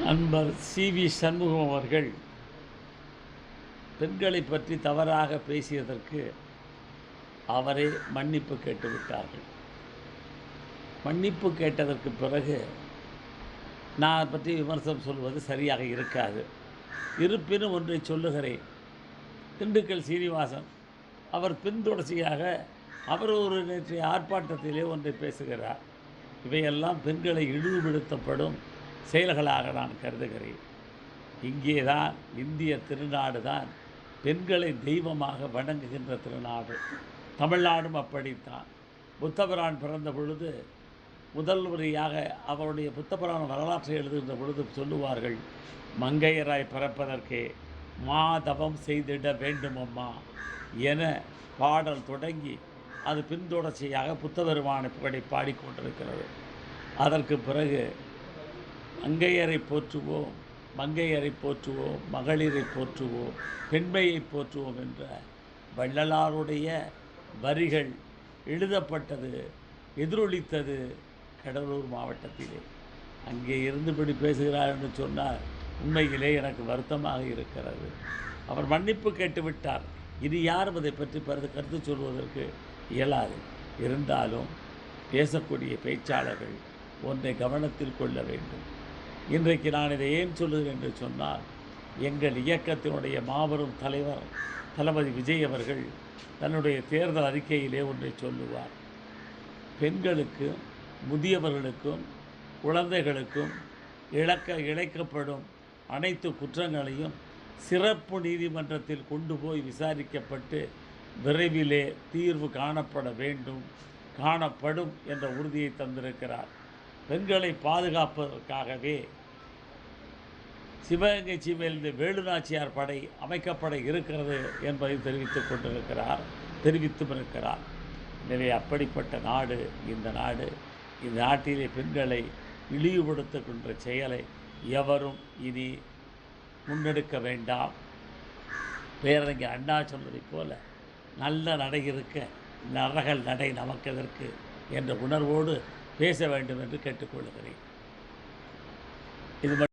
நண்பர் சி.வி. சண்முகம் அவர்கள் பெண்களை பற்றி தவறாக பேசியதற்கு அவரே மன்னிப்பு கேட்டுவிட்டார்கள். மன்னிப்பு கேட்டதற்கு பிறகு நான் பற்றி விமர்சனம் சொல்வது சரியாக இருக்காது. இருப்பினும் ஒன்றை சொல்லுகிறேன். திண்டுக்கல் சீனிவாசன் அவர் பின்தொடர்ச்சியாக அவர் ஒரு நேற்றைய ஆர்ப்பாட்டத்திலே ஒன்றை பேசுகிறார். இவையெல்லாம் பெண்களை இழிவுபடுத்தப்படும் செயல்களாக நான் கருதுகிறேன். இங்கே தான் இந்திய திருநாடு தான் பெண்களை தெய்வமாக வணங்குகின்ற திருநாடு. தமிழ்நாடும் அப்படித்தான். புத்தபிரான் பிறந்த பொழுது முதல் முறையாக அவருடைய புத்தபிரான வரலாற்றை எழுதுகின்ற பொழுது சொல்லுவார்கள், மங்கையராய் பிறப்பதற்கே மாதவம் செய்திட வேண்டுமம்மா என பாடல் தொடங்கி அது பின்தொடர்ச்சியாக புத்தபெருமானை புகழை பாடிக்கொண்டிருக்கிறது. அதற்கு பிறகு மங்கையரை போற்றுவோம், மங்கையரை போற்றுவோம், மகளிரை போற்றுவோம், பெண்மையை போற்றுவோம் என்ற வள்ளலாருடைய வரிகள் எழுதப்பட்டது, எதிரொலித்தது கடலூர் மாவட்டத்திலே. அங்கே இருந்துபடி பேசுகிறார் என்று சொன்னால் உண்மையிலே எனக்கு வருத்தமாக இருக்கிறது. அவர் மன்னிப்பு கேட்டுவிட்டார். இது யாரும் அதை பற்றி கருத்து சொல்வதற்கு இயலாது. இருந்தாலும் பேசக்கூடிய பேச்சாளர்கள் ஒன்றை கவனத்தில் கொள்ள வேண்டும். இன்றைக்கு நான் இதை ஏன் சொல்லுகிறேன் என்று சொன்னால், எங்கள் இயக்கத்தினுடைய மாபெரும் தலைவர் தளபதி விஜய் அவர்கள் தன்னுடைய தேர்தல் அறிக்கையிலே ஒன்றை சொல்லுவார். பெண்களுக்கும் முதியவர்களுக்கும் குழந்தைகளுக்கும் இழைக்கப்படும் அனைத்து குற்றங்களையும் சிறப்பு நீதிமன்றத்தில் கொண்டு போய் விசாரிக்கப்பட்டு விரைவிலே தீர்வு காணப்படும் என்ற உறுதியை தந்திருக்கிறார். பெண்களை பாதுகாப்பதற்காகவே சிவகங்கை சீமையிலிருந்து வேலுநாச்சியார் படை அமைக்கப்பட இருக்கிறது என்பதை தெரிவித்தும் இருக்கிறார். எனவே அப்படிப்பட்ட நாடு இந்த நாடு. இந்த நாட்டிலே பெண்களை இழிவுபடுத்துகின்ற செயலை எவரும் இனி முன்னெடுக்க வேண்டாம். பேரறிஞர் அண்ணா சொன்னதைப் போல நல்ல நடை இருக்க நரகல் நடை நமக்கெதற்கு என்ற உணர்வோடு பேச வேண்டும் என்று கேட்டுக்கொள்கிறேன். இது